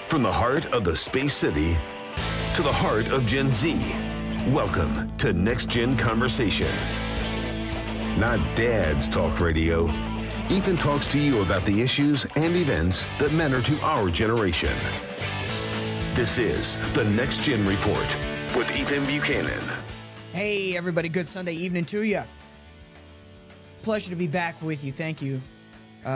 From the heart of the Space City to the heart of Gen Z, welcome to Next Gen Conversation. Not Dad's Talk Radio. Ethan talks to you about the issues and events that matter to our generation. This is the Next Gen Report with Ethan Buchanan. Hey everybody, good Sunday evening to you. Pleasure to be back with you. Thank you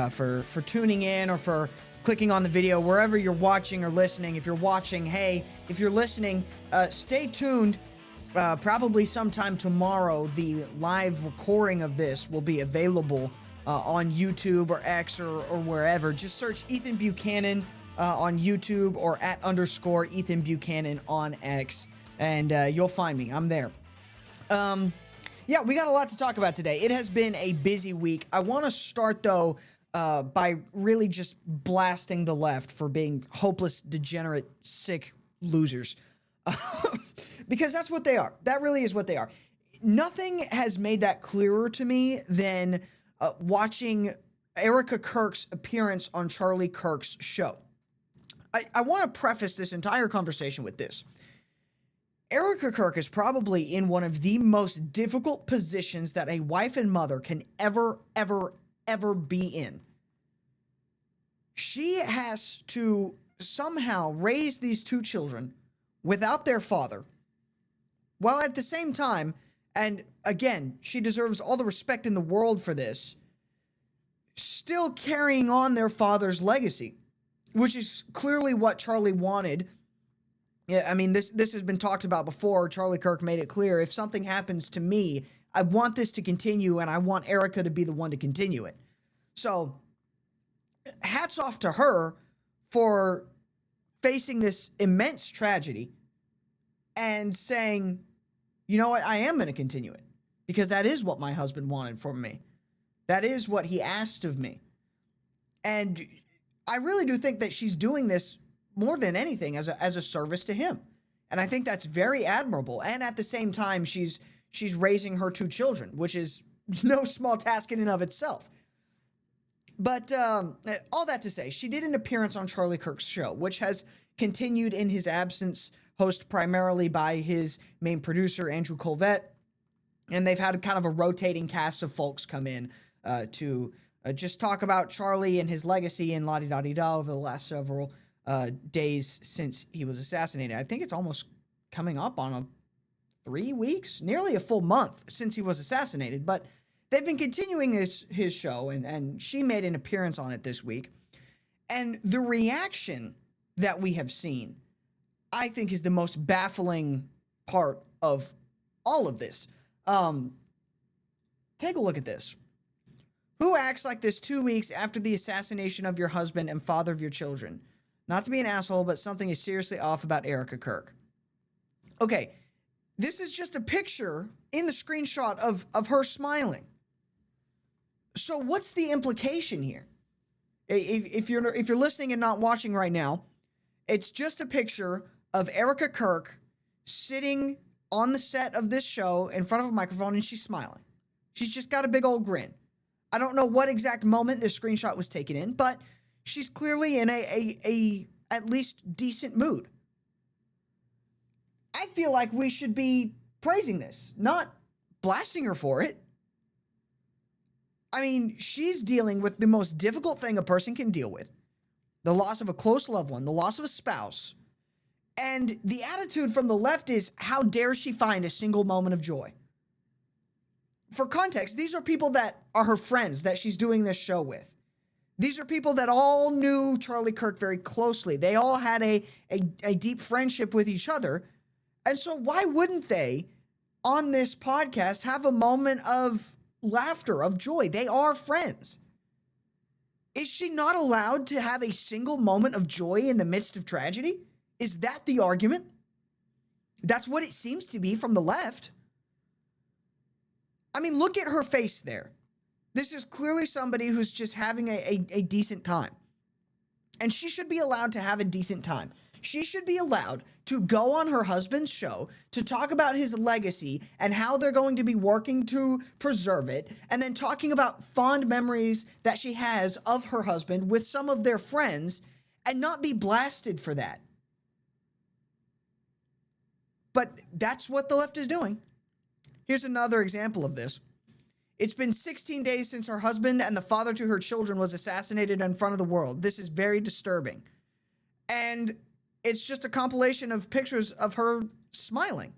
for tuning in or for clicking on the video wherever you're watching or listening. If you're watching, hey. If you're listening, stay tuned. Probably sometime tomorrow, the live recording of this will be available on YouTube or X or wherever. Just search Ethan Buchanan on YouTube or @ Ethan Buchanan on X, and you'll find me. I'm there. Yeah, we got a lot to talk about today. It has been a busy week. I want to start, though, by really just blasting the left for being hopeless, degenerate, sick losers. Because that's what they are. That really is what they are. Nothing has made that clearer to me than watching Erica Kirk's appearance on Charlie Kirk's show. I want to preface this entire conversation with this. Erica Kirk is probably in one of the most difficult positions that a wife and mother can ever be in. She has to somehow raise these two children without their father, while at the same time, and again, she deserves all the respect in the world for this, still carrying on their father's legacy, which is clearly what Charlie wanted. Yeah, I mean, this has been talked about before. Charlie Kirk made it clear, if something happens to me, I want this to continue, and I want Erica to be the one to continue it. So, hats off to her for facing this immense tragedy and saying, you know what, I am going to continue it, because that is what my husband wanted from me. That is what he asked of me. And I really do think that she's doing this more than anything as a service to him. And I think that's very admirable. And at the same time, she's raising her two children, which is no small task in and of itself. But all that to say, she did an appearance on Charlie Kirk's show, which has continued in his absence, hosted primarily by his main producer, Andrew Colvett. And they've had kind of a rotating cast of folks come in to just talk about Charlie and his legacy and la-di-da-di-da over the last several days since he was assassinated. I think it's almost coming up on 3 weeks, nearly a full month since he was assassinated. But they've been continuing his show, and she made an appearance on it this week. And the reaction that we have seen, I think, is the most baffling part of all of this. Take a look at this. Who acts like this 2 weeks after the assassination of your husband and father of your children? Not to be an asshole, but something is seriously off about Erica Kirk. Okay, this is just a picture in the screenshot of her smiling. So what's the implication here? If you're listening and not watching right now, it's just a picture of Erica Kirk sitting on the set of this show in front of a microphone, and she's smiling. She's just got a big old grin. I don't know what exact moment this screenshot was taken in, but she's clearly in a at least decent mood. I feel like we should be praising this, not blasting her for it. I mean, she's dealing with the most difficult thing a person can deal with. The loss of a close loved one, the loss of a spouse. And the attitude from the left is, how dare she find a single moment of joy? For context, these are people that are her friends that she's doing this show with. These are people that all knew Charlie Kirk very closely. They all had a deep friendship with each other. And so why wouldn't they, on this podcast, have a moment of laughter, of joy? They are friends. Is she not allowed to have a single moment of joy in the midst of tragedy? Is that the argument? That's what it seems to be from the left. I mean, look at her face there. This is clearly somebody who's just having a decent time. And she should be allowed to have a decent time. She should be allowed to go on her husband's show to talk about his legacy and how they're going to be working to preserve it, and then talking about fond memories that she has of her husband with some of their friends, and not be blasted for that. But that's what the left is doing. Here's another example of this. It's been 16 days since her husband and the father to her children was assassinated in front of the world. This is very disturbing. And it's just a compilation of pictures of her smiling.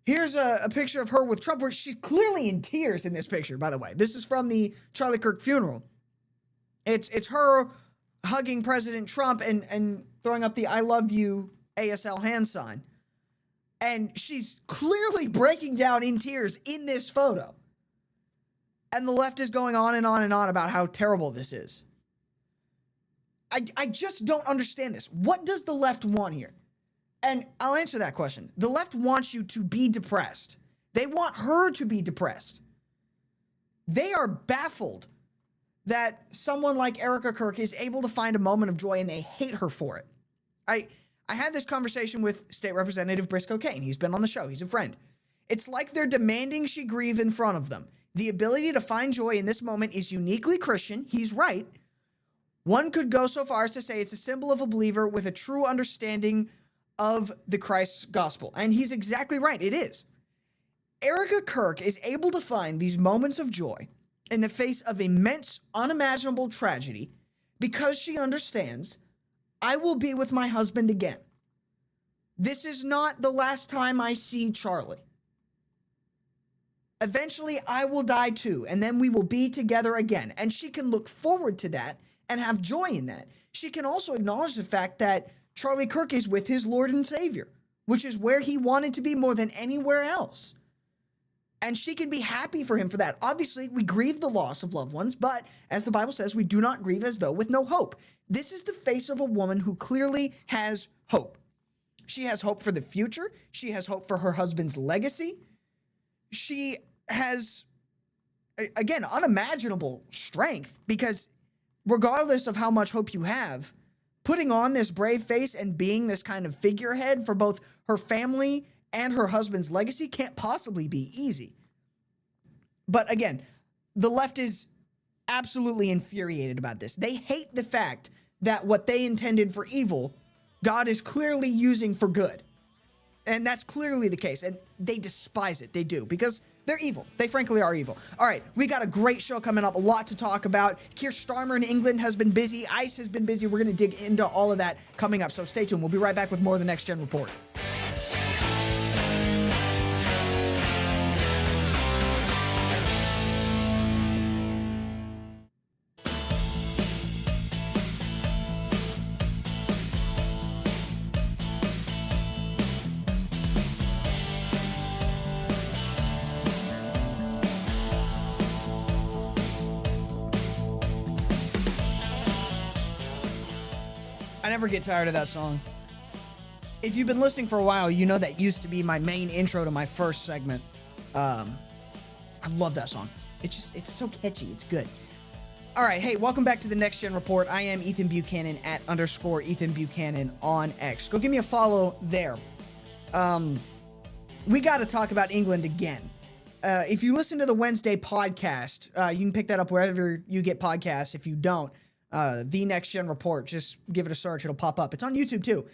Here's a picture of her with Trump where she's clearly in tears in this picture, by the way. This is from the Charlie Kirk funeral. It's her hugging President Trump and throwing up the I love you ASL hand sign. And she's clearly breaking down in tears in this photo. And the left is going on and on and on about how terrible this is. I just don't understand this. What does the left want here? And I'll answer that question. The left wants you to be depressed. They want her to be depressed. They are baffled that someone like Erica Kirk is able to find a moment of joy, and they hate her for it. I had this conversation with State Representative Briscoe Cain. He's been on the show. He's a friend. It's like they're demanding she grieve in front of them. The ability to find joy in this moment is uniquely Christian. He's right. One could go so far as to say it's a symbol of a believer with a true understanding of the Christ's gospel. And he's exactly right. It is. Erica Kirk is able to find these moments of joy in the face of immense, unimaginable tragedy because she understands, I will be with my husband again. This is not the last time I see Charlie. Eventually, I will die too, and then we will be together again. And she can look forward to that and have joy in that. She can also acknowledge the fact that Charlie Kirk is with his Lord and Savior, which is where he wanted to be more than anywhere else. And she can be happy for him for that. Obviously, we grieve the loss of loved ones, but as the Bible says, we do not grieve as though with no hope. This is the face of a woman who clearly has hope. She has hope for the future. She has hope for her husband's legacy. She has, again, unimaginable strength, because regardless of how much hope you have, putting on this brave face and being this kind of figurehead for both her family and her husband's legacy can't possibly be easy. But again, the left is absolutely infuriated about this. They hate the fact that what they intended for evil, God is clearly using for good. And that's clearly the case. And they despise it. They do, because they're evil. They frankly are evil. All right, we got a great show coming up, a lot to talk about. Keir Starmer in England has been busy. ICE has been busy. We're going to dig into all of that coming up. So stay tuned. We'll be right back with more of the Next Gen Report. I never get tired of that song. If you've been listening for a while, you know that used to be my main intro to my first segment. I love that song. It's so catchy. It's good. All right. Hey, welcome back to the Next Gen Report. I am Ethan Buchanan at _Ethan Buchanan on X. Go give me a follow there. We got to talk about England again. If you listen to the Wednesday podcast, you can pick that up wherever you get podcasts. If you don't, the Next Gen Report, just give it a search. It'll pop up. It's on YouTube too.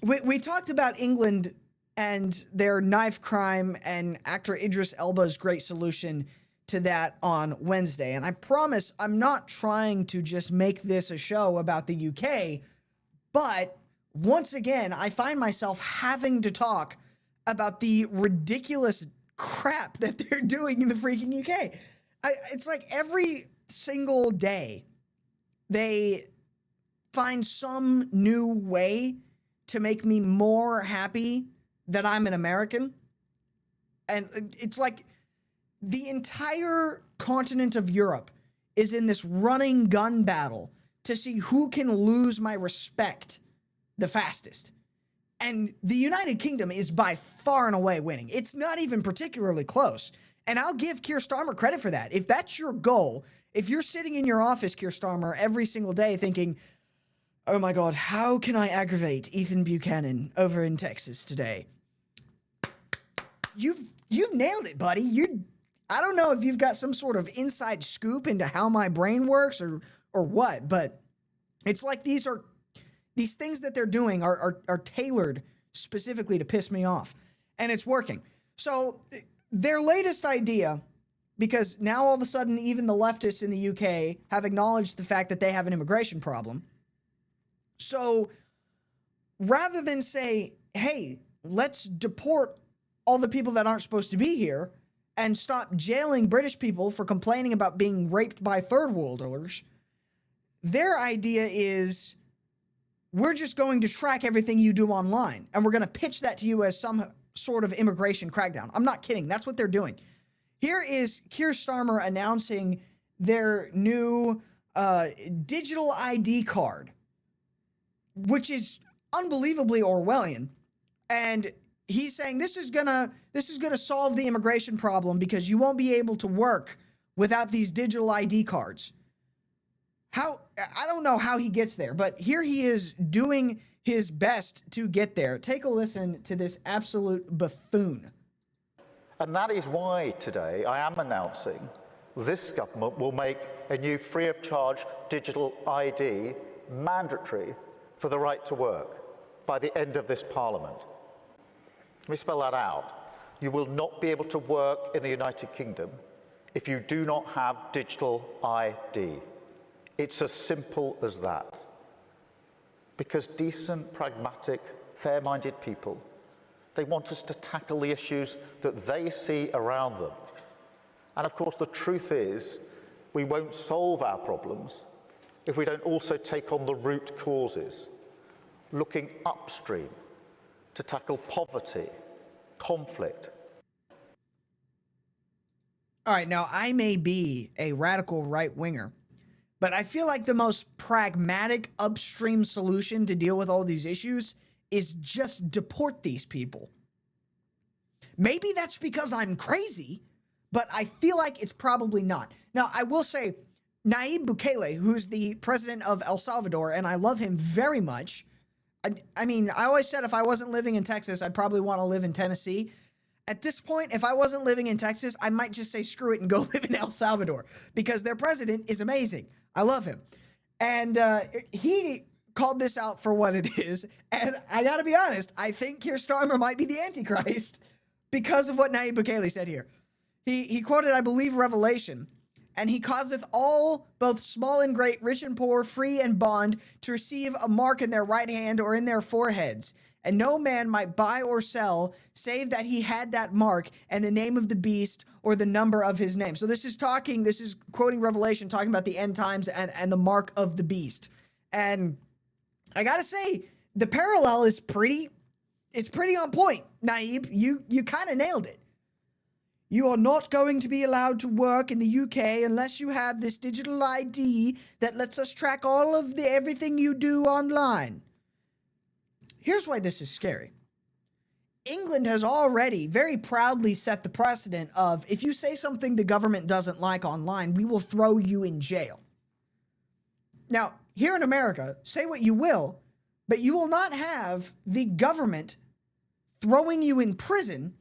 We talked about England and their knife crime and actor Idris Elba's great solution to that on Wednesday. And I promise I'm not trying to just make this a show about the UK, but once again, I find myself having to talk about the ridiculous crap that they're doing in the freaking UK. It's like every single day they find some new way to make me more happy that I'm an American. And it's like the entire continent of Europe is in this running gun battle to see who can lose my respect the fastest. And the United Kingdom is by far and away winning. It's not even particularly close. And I'll give Keir Starmer credit for that. If that's your goal, if you're sitting in your office, Keir Starmer, every single day thinking, oh my God, how can I aggravate Ethan Buchanan over in Texas today? You've nailed it, buddy. I don't know if you've got some sort of inside scoop into how my brain works or or what, but it's like these things that they're doing are tailored specifically to piss me off, and it's working. So their latest idea, because now all of a sudden even the leftists in the UK have acknowledged the fact that they have an immigration problem. So rather than say, hey, let's deport all the people that aren't supposed to be here and stop jailing British people for complaining about being raped by third worlders, their idea is, we're just going to track everything you do online, and we're going to pitch that to you as some sort of immigration crackdown. I'm not kidding. That's what they're doing. Here is Keir Starmer announcing their new digital ID card, which is unbelievably Orwellian. And he's saying this is gonna solve the immigration problem because you won't be able to work without these digital ID cards. I don't know how he gets there, but here he is doing his best to get there. Take a listen to this absolute buffoon. And that is why today I am announcing this government will make a new free of charge digital ID mandatory for the right to work by the end of this Parliament. Let me spell that out. You will not be able to work in the United Kingdom if you do not have digital ID. It's as simple as that. Because decent, pragmatic, fair-minded people, they want us to tackle the issues that they see around them. And of course, the truth is, we won't solve our problems if we don't also take on the root causes, looking upstream to tackle poverty, conflict. All right, now I may be a radical right-winger, but I feel like the most pragmatic upstream solution to deal with all these issues is just deport these people. Maybe that's because I'm crazy, but I feel like it's probably not. Now, I will say, Nayib Bukele, who's the president of El Salvador, and I love him very much. I mean, I always said if I wasn't living in Texas, I'd probably want to live in Tennessee. At this point, if I wasn't living in Texas, I might just say screw it and go live in El Salvador because their president is amazing. I love him. And he called this out for what it is. And I got to be honest, I think Keir Starmer might be the Antichrist because of what Nayib Bukele said here. He quoted, I believe, Revelation. And he causeth all, both small and great, rich and poor, free and bond, to receive a mark in their right hand or in their foreheads. And no man might buy or sell, save that he had that mark and the name of the beast or the number of his name. So this is quoting Revelation, talking about the end times and the mark of the beast. And I gotta say, the parallel is pretty on point, Nayib. You kind of nailed it. You are not going to be allowed to work in the UK unless you have this digital ID that lets us track all of everything you do online. Here's why this is scary. England has already very proudly set the precedent of if you say something the government doesn't like online, we will throw you in jail. Now, here in America, say what you will, but you will not have the government throwing you in prison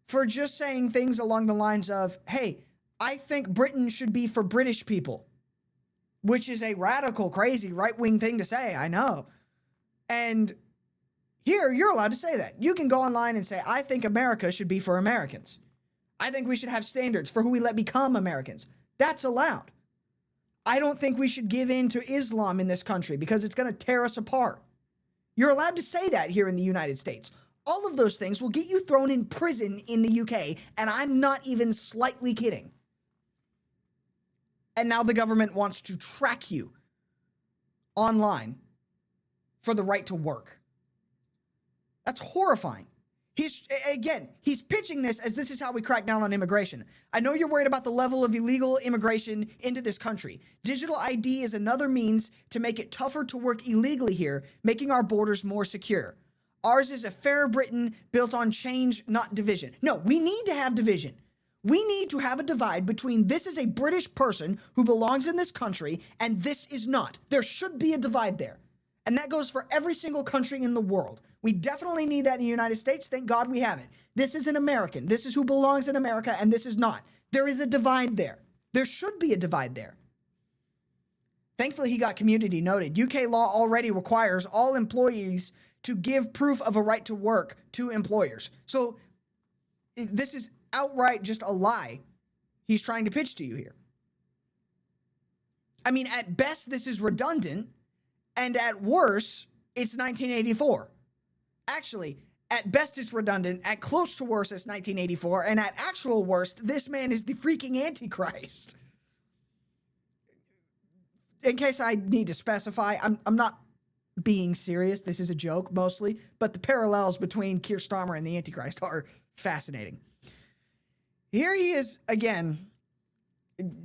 for just saying things along the lines of, hey, I think Britain should be for British people, which is a radical, crazy, right-wing thing to say, I know. And here, you're allowed to say that. You can go online and say, I think America should be for Americans. I think we should have standards for who we let become Americans. That's allowed. I don't think we should give in to Islam in this country because it's going to tear us apart. You're allowed to say that here in the United States. All of those things will get you thrown in prison in the UK, and I'm not even slightly kidding. And now the government wants to track you online for the right to work. That's horrifying. He's pitching this as this is how we crack down on immigration. I know you're worried about the level of illegal immigration into this country. Digital ID is another means to make it tougher to work illegally here, making our borders more secure. Ours is a fair Britain built on change, not division. No, we need to have division. We need to have a divide between this is a British person who belongs in this country and this is not. There should be a divide there. And that goes for every single country in the world. We definitely need that in the United States. Thank God we have it. This is an American. This is who belongs in America and this is not. There is a divide there. There should be a divide there. Thankfully, he got community noted. UK law already requires all employees to give proof of a right to work to employers. So this is outright just a lie he's trying to pitch to you here. I mean, at best, this is redundant, and at worst, it's 1984. Actually, at best, it's redundant. At close to worst, it's 1984. And at actual worst, this man is the freaking Antichrist. In case I need to specify, I'm not being serious. This is a joke, mostly. But the parallels between Keir Starmer and the Antichrist are fascinating. Here he is, again,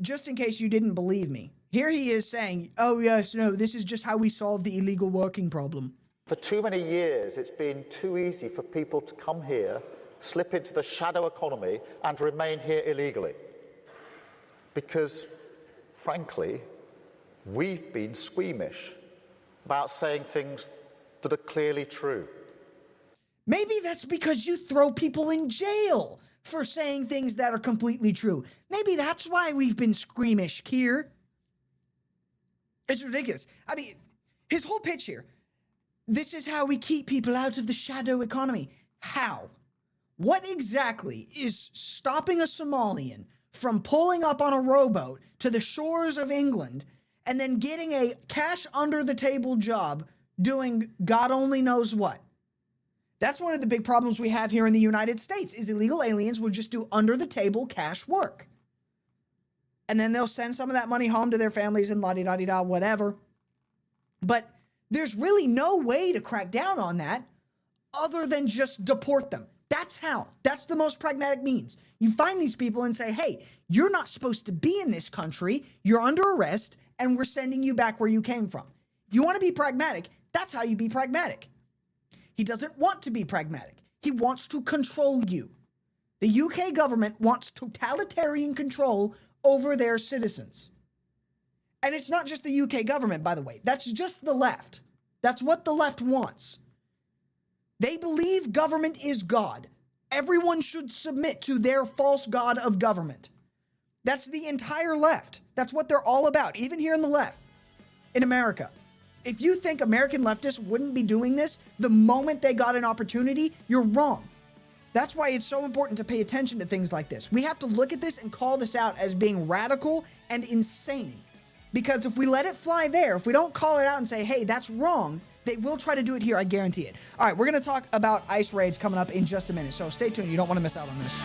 just in case you didn't believe me. Here he is saying, oh, yes, no, this is just how we solve the illegal working problem. For too many years, it's been too easy for people to come here, slip into the shadow economy, and remain here illegally. Because, frankly, we've been squeamish about saying things that are clearly true. Maybe that's because you throw people in jail for saying things that are completely true. Maybe that's why we've been squeamish, Keir. It's ridiculous. I mean, his whole pitch here, this is how we keep people out of the shadow economy. How? What exactly is stopping a Somalian from pulling up on a rowboat to the shores of England and then getting a cash under the table job doing God only knows what? That's one of the big problems we have here in the United States is illegal aliens will just do under the table cash work. And then they'll send some of that money home to their families and la-di-da-di-da, whatever. But there's really no way to crack down on that other than just deport them. That's how. That's the most pragmatic means. You find these people and say, hey, you're not supposed to be in this country. You're under arrest, and we're sending you back where you came from. If you want to be pragmatic, that's how you be pragmatic. He doesn't want to be pragmatic. He wants to control you. The UK government wants totalitarian control over their citizens. And it's not just the UK government, by the way. That's just the left. That's what the left wants. They believe government is God. Everyone should submit to their false god of government. That's the entire left. That's what they're all about, even here in the left, in America. If you think American leftists wouldn't be doing this the moment they got an opportunity, you're wrong. That's why it's so important to pay attention to things like this. We have to look at this and call this out as being radical and insane. Because if we let it fly there, if we don't call it out and say, hey, that's wrong, they will try to do it here. I guarantee it. All right, we're going to talk about ICE raids coming up in just a minute. So stay tuned. You don't want to miss out on this.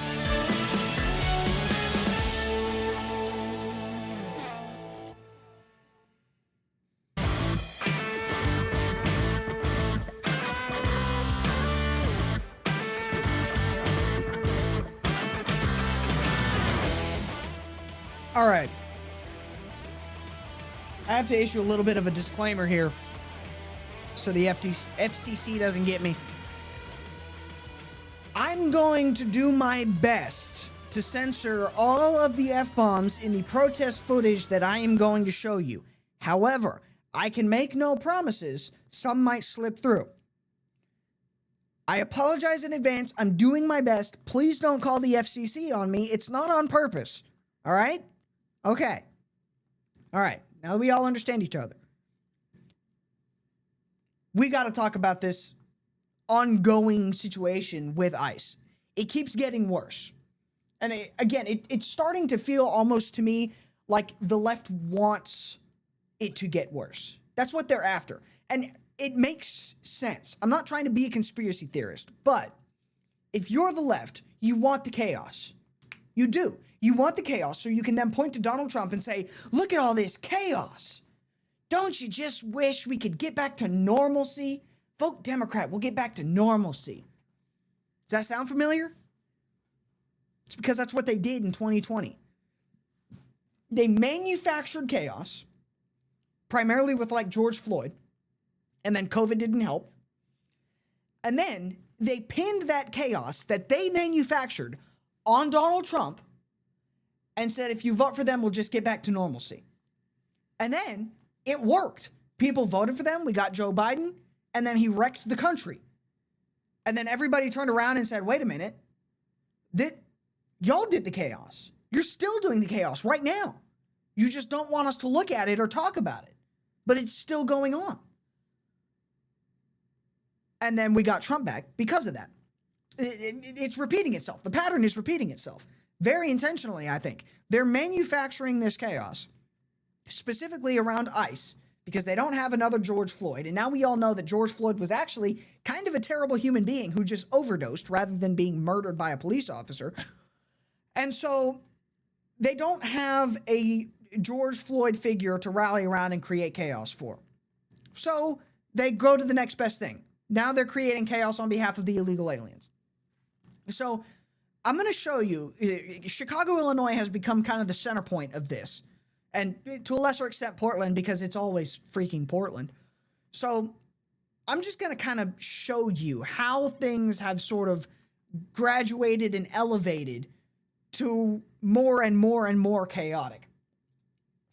All right. I have to issue a little bit of a disclaimer here so the FCC doesn't get me. I'm going to do my best to censor all of the F-bombs in the protest footage that I am going to show you. However, I can make no promises. Some might slip through. I apologize in advance. I'm doing my best. Please don't call the FCC on me. It's not on purpose. All right? Okay. All right. Now that we all understand each other, we got to talk about this ongoing situation with ICE. It keeps getting worse. And it's starting to feel almost to me like the left wants it to get worse. That's what they're after. And it makes sense. I'm not trying to be a conspiracy theorist, but if you're the left, you want the chaos. You do. You want the chaos so you can then point to Donald Trump and say, look at all this chaos. Don't you just wish we could get back to normalcy? Vote Democrat. We'll get back to normalcy. Does that sound familiar? It's because that's what they did in 2020. They manufactured chaos, primarily with like George Floyd, and then COVID didn't help. And then they pinned that chaos that they manufactured on Donald Trump and said, if you vote for them, we'll just get back to normalcy. And then it worked. People voted for them. We got Joe Biden, and then he wrecked the country. And then everybody turned around and said, wait a minute, y'all did the chaos. You're still doing the chaos right now. You just don't want us to look at it or talk about it. but it's still going on. And then we got Trump back because of that. It's repeating itself. The pattern is repeating itself very intentionally, I think. They're manufacturing this chaos, specifically around ICE, because they don't have another George Floyd. And now we all know that George Floyd was actually kind of a terrible human being who just overdosed rather than being murdered by a police officer. And so they don't have a George Floyd figure to rally around and create chaos for. So they go to the next best thing. Now they're creating chaos on behalf of the illegal aliens. So I'm going to show you, Chicago, Illinois has become kind of the center point of this. And to a lesser extent, Portland, because it's always freaking Portland. So I'm just going to kind of show you how things have sort of graduated and elevated to more and more and more chaotic.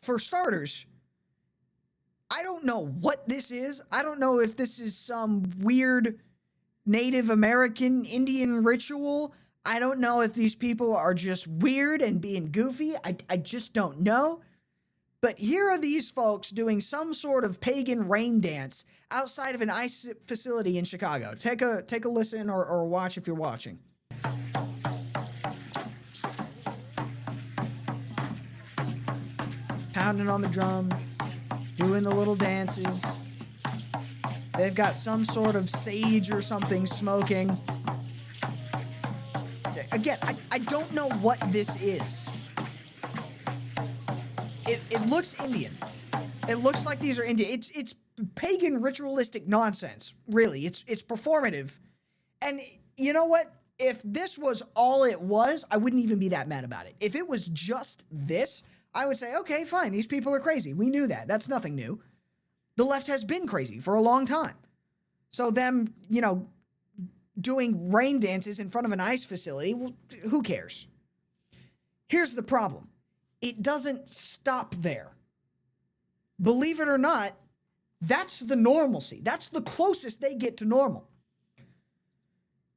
For starters, I don't know what this is. I don't know if this is some weird Native American Indian ritual. I don't know if these people are just weird and being goofy. I just don't know. But here are these folks doing some sort of pagan rain dance outside of an ICE facility in Chicago. Take a listen or watch if you're watching. Pounding on the drum, doing the little dances. They've got some sort of sage or something smoking. Again, I don't know what this is. It looks Indian. It looks like these are Indian. It's pagan ritualistic nonsense, really. It's performative. And you know what? If this was all it was, I wouldn't even be that mad about it. If it was just this, I would say, okay, fine, these people are crazy. We knew that. That's nothing new. The left has been crazy for a long time. So them, doing rain dances in front of an ICE facility, well, who cares? Here's the problem. It doesn't stop there. Believe it or not, that's the normalcy. That's the closest they get to normal.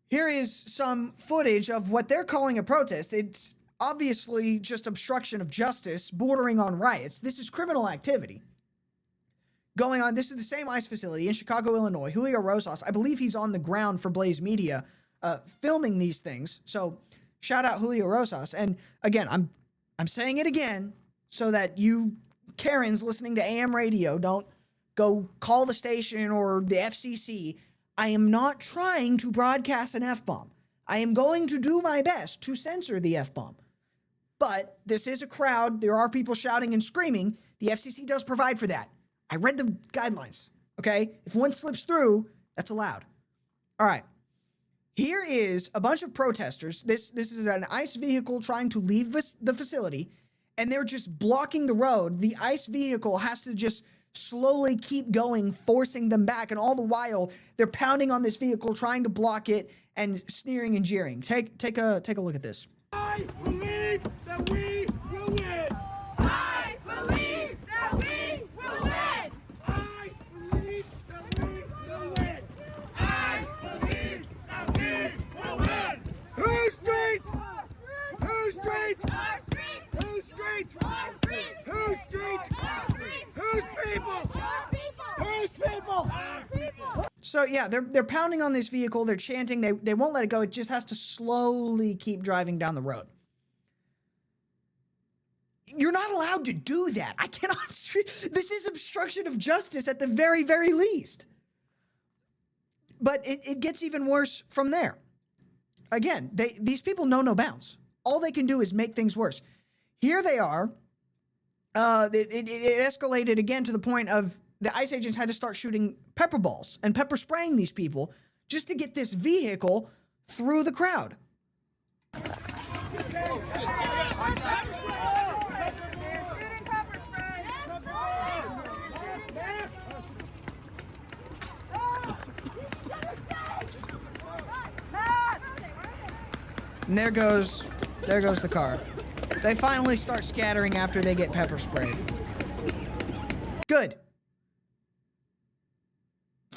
Here is some footage of what they're calling a protest. It's obviously just obstruction of justice, bordering on riots. This is criminal activity going on. This is the same ICE facility in Chicago, Illinois. Julio Rosas, I believe he's on the ground for Blaze Media, filming these things. So shout out Julio Rosas. And again, I'm saying it again so that you Karens listening to AM radio don't go call the station or the FCC. I am not trying to broadcast an F-bomb. I am going to do my best to censor the F-bomb. But this is a crowd. There are people shouting and screaming. The FCC does provide for that. I read the guidelines, okay? If one slips through, that's allowed. All right. Here is a bunch of protesters. This is an ICE vehicle trying to leave the facility, and they're just blocking the road. The ICE vehicle has to just slowly keep going, forcing them back, and all the while, they're pounding on this vehicle, trying to block it, and sneering and jeering. Take a look at this. I believe that we will win. I believe that we will win. I believe that we will win. I believe that we will win. Whose streets? Whose streets? Our streets. Whose streets? Our streets. Whose streets? Our streets. Whose people? Our people. Whose people? Our people. So yeah, they're pounding on this vehicle. They're chanting. They won't let it go. It just has to slowly keep driving down the road. You're not allowed to do that. I cannot. This is obstruction of justice at the very, very least. But it gets even worse from there. Again, these people know no bounds. All they can do is make things worse. Here they are. It escalated again to the point of the ICE agents had to start shooting pepper balls and pepper spraying these people just to get this vehicle through the crowd. And there goes the car. They finally start scattering after they get pepper sprayed. Good.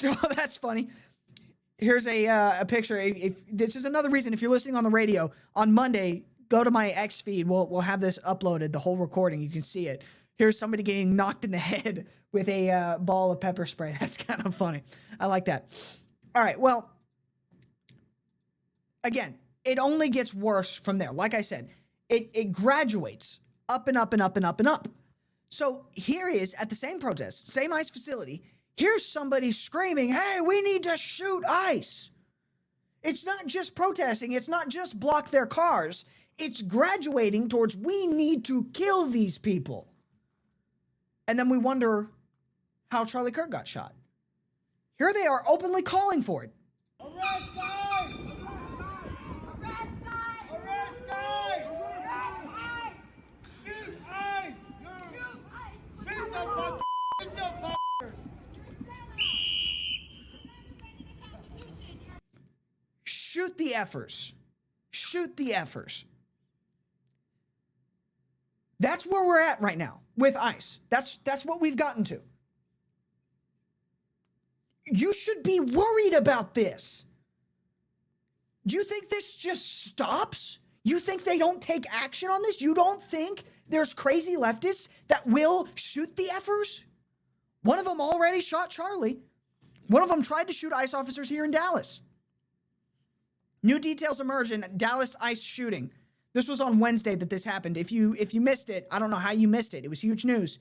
Oh, that's funny. Here's a picture. If this is another reason, if you're listening on the radio, on Monday, go to my X feed. We'll have this uploaded, the whole recording. You can see it. Here's somebody getting knocked in the head with a ball of pepper spray. That's kind of funny. I like that. All right, well, again, it only gets worse from there. Like I said, it graduates up and up and up and up and up. So here is, at the same protest, same ICE facility, here's somebody screaming, hey, we need to shoot ICE. It's not just protesting. It's not just block their cars. It's graduating towards we need to kill these people. And then we wonder how Charlie Kirk got shot. Here they are openly calling for it. Arrest ICE! Arrest ICE! Arrest ICE! Arrest ICE! Shoot ICE! Shoot ICE! Shoot the fucker! Shoot the fucker! Shoot the effers. Shoot the effers. That's where we're at right now with ICE. That's what we've gotten to. You should be worried about this. Do you think this just stops? You think they don't take action on this? You don't think there's crazy leftists that will shoot the effers? One of them already shot Charlie. One of them tried to shoot ICE officers here in Dallas. New details emerge in Dallas ICE shooting. This was on Wednesday that this happened. If you missed it, I don't know how you missed it. It was huge news.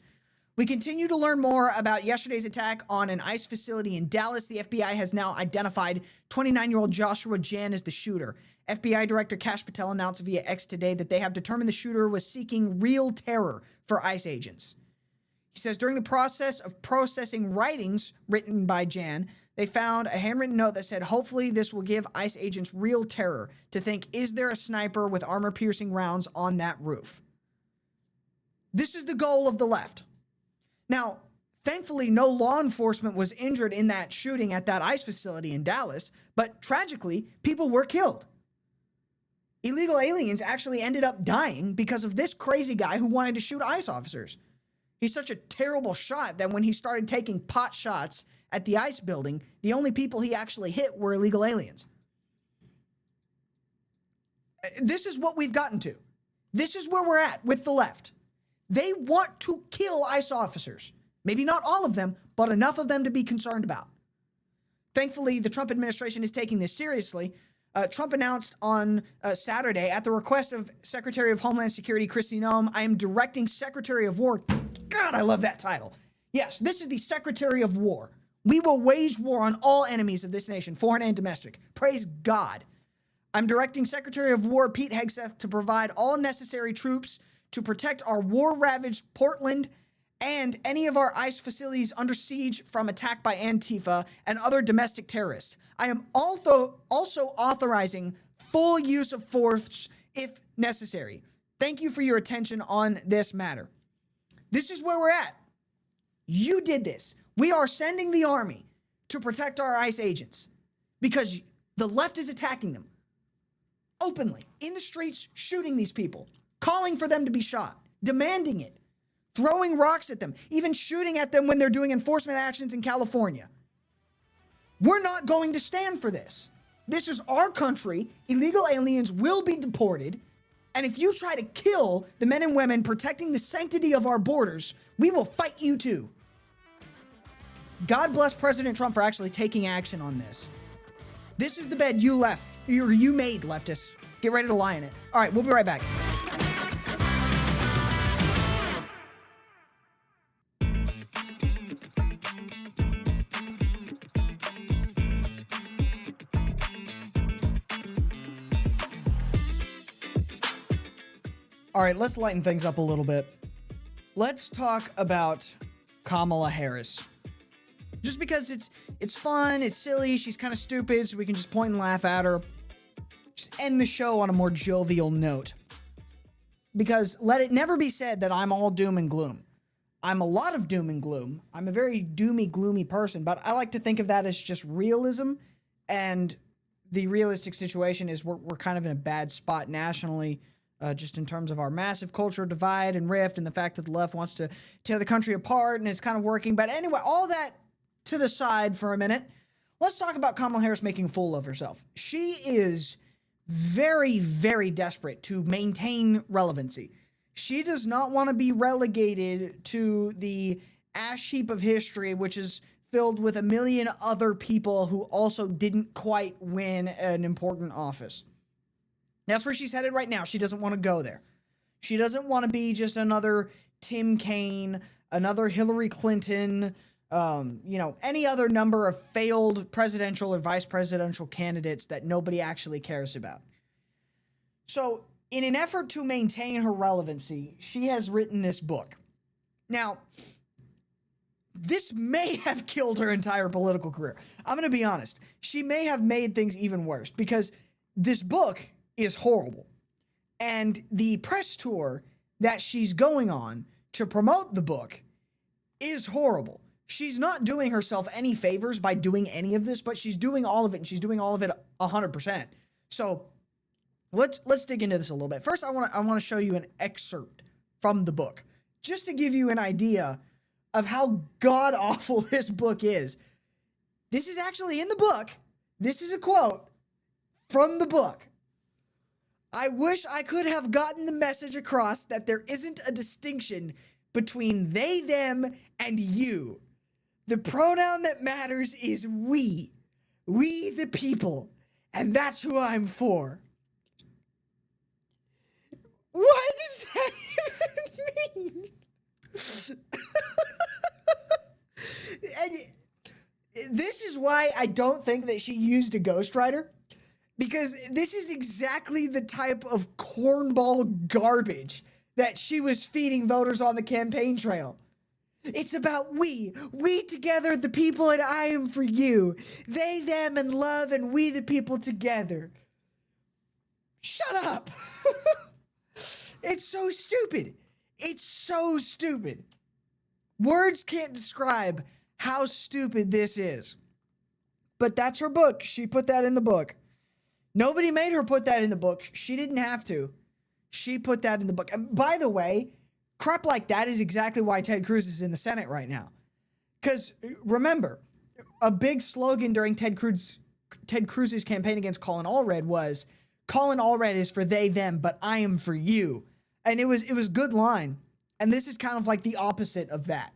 We continue to learn more about yesterday's attack on an ICE facility in Dallas. The FBI has now identified 29-year-old Joshua Jan as the shooter. FBI Director Kash Patel announced via X today that they have determined the shooter was seeking real terror for ICE agents. He says during the process of processing writings written by Jan, they found a handwritten note that said, hopefully this will give ICE agents real terror to think, is there a sniper with armor-piercing rounds on that roof? This is the goal of the left. Now, thankfully, no law enforcement was injured in that shooting at that ICE facility in Dallas, but tragically, people were killed. Illegal aliens actually ended up dying because of this crazy guy who wanted to shoot ICE officers. He's such a terrible shot that when he started taking pot shots at the ICE building, the only people he actually hit were illegal aliens. This is what we've gotten to. This is where we're at with the left. They want to kill ICE officers. Maybe not all of them, but enough of them to be concerned about. Thankfully, the Trump administration is taking this seriously. Trump announced on Saturday, at the request of Secretary of Homeland Security Kristi Noem, I am directing Secretary of War. God, I love that title. Yes, this is the Secretary of War. We will wage war on all enemies of this nation, foreign and domestic. Praise God. I'm directing Secretary of War Pete Hegseth to provide all necessary troops to protect our war-ravaged Portland and any of our ICE facilities under siege from attack by Antifa and other domestic terrorists. I am also authorizing full use of force if necessary. Thank you for your attention on this matter. This is where we're at. You did this. We are sending the army to protect our ICE agents because the left is attacking them openly in the streets, shooting these people, calling for them to be shot, demanding it, throwing rocks at them, even shooting at them when they're doing enforcement actions in California. We're not going to stand for this. This is our country. Illegal aliens will be deported. And if you try to kill the men and women protecting the sanctity of our borders, we will fight you too. God bless President Trump for actually taking action on this. This is the bed you made, leftists. Get ready to lie in it. All right, we'll be right back. All right, let's lighten things up a little bit. Let's talk about Kamala Harris. Just because it's fun, it's silly, she's kind of stupid, so we can just point and laugh at her. Just end the show on a more jovial note. Because let it never be said that I'm all doom and gloom. I'm a lot of doom and gloom. I'm a very doomy, gloomy person, but I like to think of that as just realism. And the realistic situation is we're kind of in a bad spot nationally, just in terms of our massive cultural divide and rift and the fact that the left wants to tear the country apart and it's kind of working. But anyway, all that to the side for a minute. Let's talk about Kamala Harris making a fool of herself. She is very, very desperate to maintain relevancy. She does not want to be relegated to the ash heap of history, which is filled with a million other people who also didn't quite win an important office. That's where she's headed right now. She doesn't want to go there. She doesn't want to be just another Tim Kaine, another Hillary Clinton, any other number of failed presidential or vice presidential candidates that nobody actually cares about. So, in an effort to maintain her relevancy, she has written this book. Now, this may have killed her entire political career. I'm going to be honest. She may have made things even worse because this book is horrible. And the press tour that she's going on to promote the book is horrible. She's not doing herself any favors by doing any of this, but she's doing all of it, and she's doing all of it 100%. So let's dig into this a little bit. First, I want to show you an excerpt from the book, just to give you an idea of how god-awful this book is. This is actually in the book. This is a quote from the book. I wish I could have gotten the message across that there isn't a distinction between they, them, and you. The pronoun that matters is we. We the people. And that's who I'm for. What does that even mean? And this is why I don't think that she used a ghostwriter, because this is exactly the type of cornball garbage that she was feeding voters on the campaign trail. It's about we together, the people, and I am for you. They, them, and love, and we the people together. Shut up. It's so stupid. It's so stupid. Words can't describe how stupid this is. But that's her book. She put that in the book. Nobody made her put that in the book. She didn't have to. She put that in the book. And by the way, crap like that is exactly why Ted Cruz is in the Senate right now. Because remember, a big slogan during Ted Cruz's campaign against Colin Allred was, Colin Allred is for they, them, but I am for you. And it was a good line. And this is kind of like the opposite of that.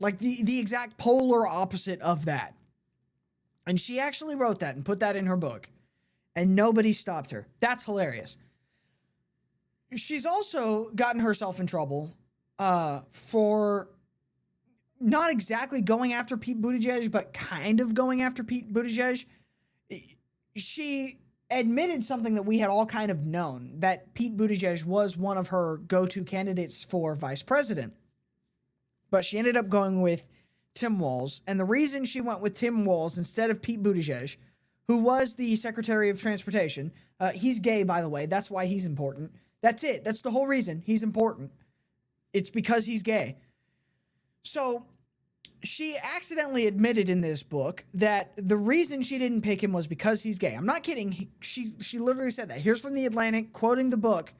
Like the exact polar opposite of that. And she actually wrote that and put that in her book. And nobody stopped her. That's hilarious. She's also gotten herself in trouble for not exactly going after Pete Buttigieg, but kind of going after Pete Buttigieg. She admitted something that we had all kind of known, that Pete Buttigieg was one of her go-to candidates for vice president. But she ended up going with Tim Walz. And the reason she went with Tim Walz instead of Pete Buttigieg, who was the Secretary of Transportation, he's gay, by the way. That's why he's important. That's it. That's the whole reason he's important. It's because he's gay. So she accidentally admitted in this book that the reason she didn't pick him was because he's gay. I'm not kidding. She literally said that. Here's from The Atlantic, quoting the book.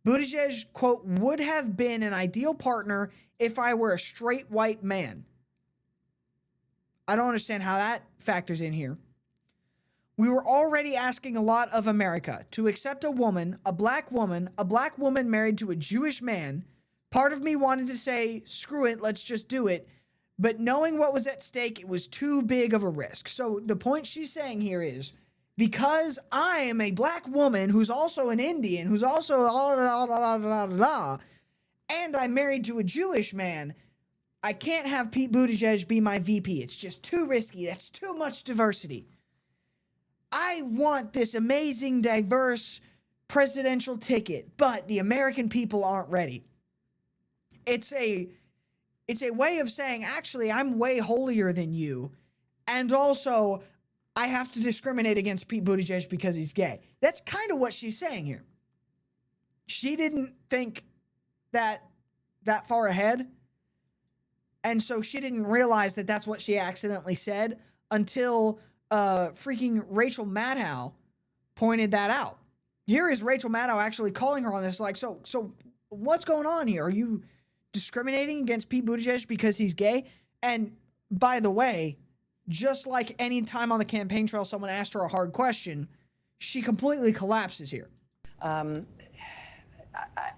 Buttigieg, quote, would have been an ideal partner if I were a straight white man. I don't understand how that factors in here. We were already asking a lot of America to accept a black woman married to a Jewish man. Part of me wanted to say, screw it, let's just do it. But knowing what was at stake, it was too big of a risk. So the point she's saying here is, because I am a black woman who's also an Indian, who's also and I'm married to a Jewish man, I can't have Pete Buttigieg be my VP. It's just too risky. That's too much diversity. I want this amazing, diverse presidential ticket, but the American people aren't ready. It's a way of saying, actually, I'm way holier than you, and also I have to discriminate against Pete Buttigieg because he's gay. That's kind of what she's saying here. She didn't think that far ahead, and so she didn't realize that that's what she accidentally said until freaking Rachel Maddow pointed that out. Here is Rachel Maddow actually calling her on this, like, so what's going on here? Are you discriminating against Pete Buttigieg because he's gay? And by the way, just like any time on the campaign trail someone asked her a hard question, she completely collapses here.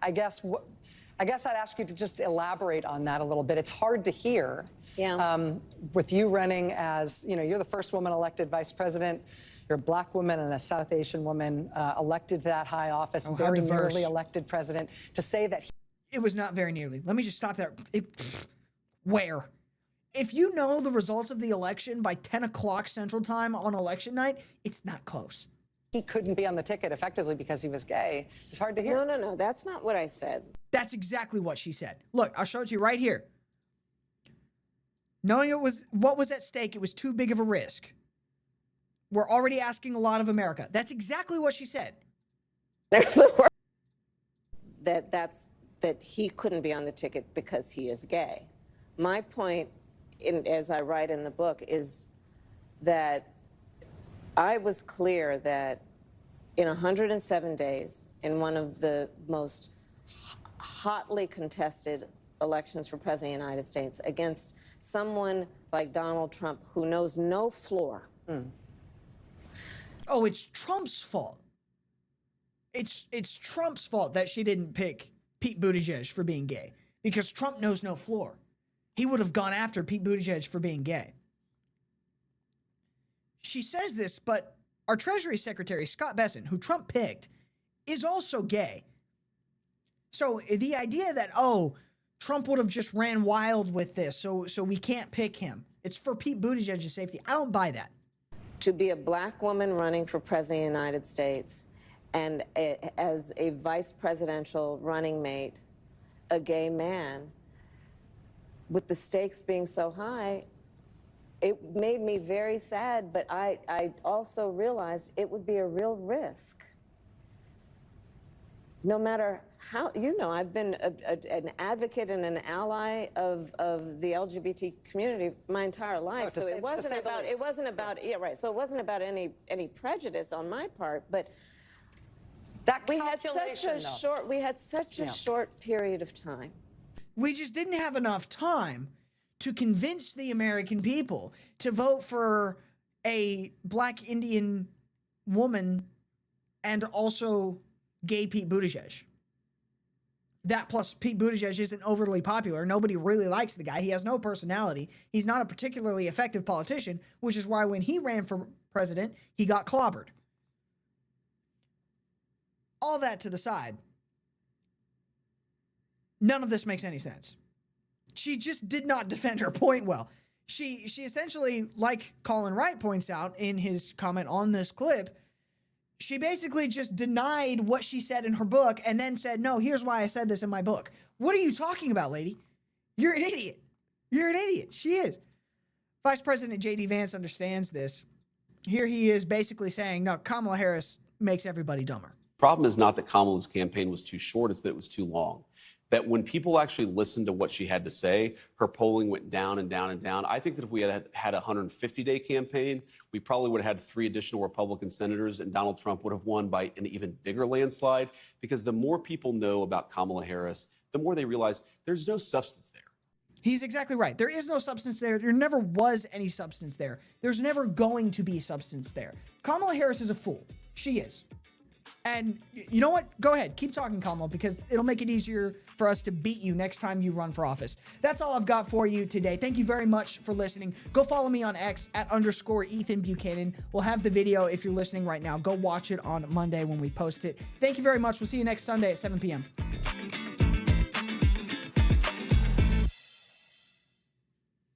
I guess I'd ask you to just elaborate on that a little bit. It's hard to hear. Yeah. With you running as, you're the first woman elected vice president. You're a black woman and a South Asian woman elected to that high office, very nearly elected president. To say that it was not very nearly. Let me just stop there. Where? If you know the results of the election by 10 o'clock Central Time on election night, it's not close. he couldn't be on the ticket effectively because he was gay, it's hard to hear. No, that's not what I said. That's exactly what she said. Look, I'll show it to you right here. Knowing what was at stake, it was too big of a risk. We're already asking a lot of America. That's exactly what she said. That he couldn't be on the ticket because he is gay. My point, as I write in the book, is that I was clear that in 107 days, in one of the most hotly contested elections for President of the United States, against someone like Donald Trump who knows no floor. Oh, it's Trump's fault. It's Trump's fault that she didn't pick Pete Buttigieg for being gay, because Trump knows no floor. He would have gone after Pete Buttigieg for being gay. She says this, but our Treasury Secretary, Scott Bessent, who Trump picked, is also gay. So the idea that, Trump would have just ran wild with this, so we can't pick him. It's for Pete Buttigieg's safety. I don't buy that. To be a black woman running for President of the United States and as a vice presidential running mate, a gay man, with the stakes being so high, it made me very sad, but I also realized it would be a real risk. No matter how, I've been an advocate and an ally of the LGBT community my entire life. So it wasn't about any prejudice on my part, but that we had such a short period of time. We just didn't have enough time to convince the American people to vote for a black Indian woman and also gay Pete Buttigieg. That plus Pete Buttigieg isn't overly popular. Nobody really likes the guy. He has no personality. He's not a particularly effective politician, which is why when he ran for president, he got clobbered. All that to the side, none of this makes any sense. She just did not defend her point well. She essentially, like Colin Wright points out in his comment on this clip, she basically just denied what she said in her book and then said, no, here's why I said this in my book. What are you talking about, lady? You're an idiot. You're an idiot. She is. Vice President J.D. Vance understands this. Here he is basically saying, no, Kamala Harris makes everybody dumber. Problem is not that Kamala's campaign was too short, it's that it was too long. That when people actually listened to what she had to say, her polling went down and down and down. I think that if we had a 150-day campaign, we probably would have had 3 additional Republican senators, and Donald Trump would have won by an even bigger landslide, because the more people know about Kamala Harris, the more they realize there's no substance there. He's exactly right. There is no substance there. There never was any substance there. There's never going to be substance there. Kamala Harris is a fool. She is. And you know what? Go ahead. Keep talking, Kamala, because it'll make it easier for us to beat you next time you run for office. That's all I've got for you today. Thank you very much for listening. Go follow me on X @_Ethan Buchanan. We'll have the video if you're listening right now. Go watch it on Monday when we post it. Thank you very much. We'll see you next Sunday at 7 p.m.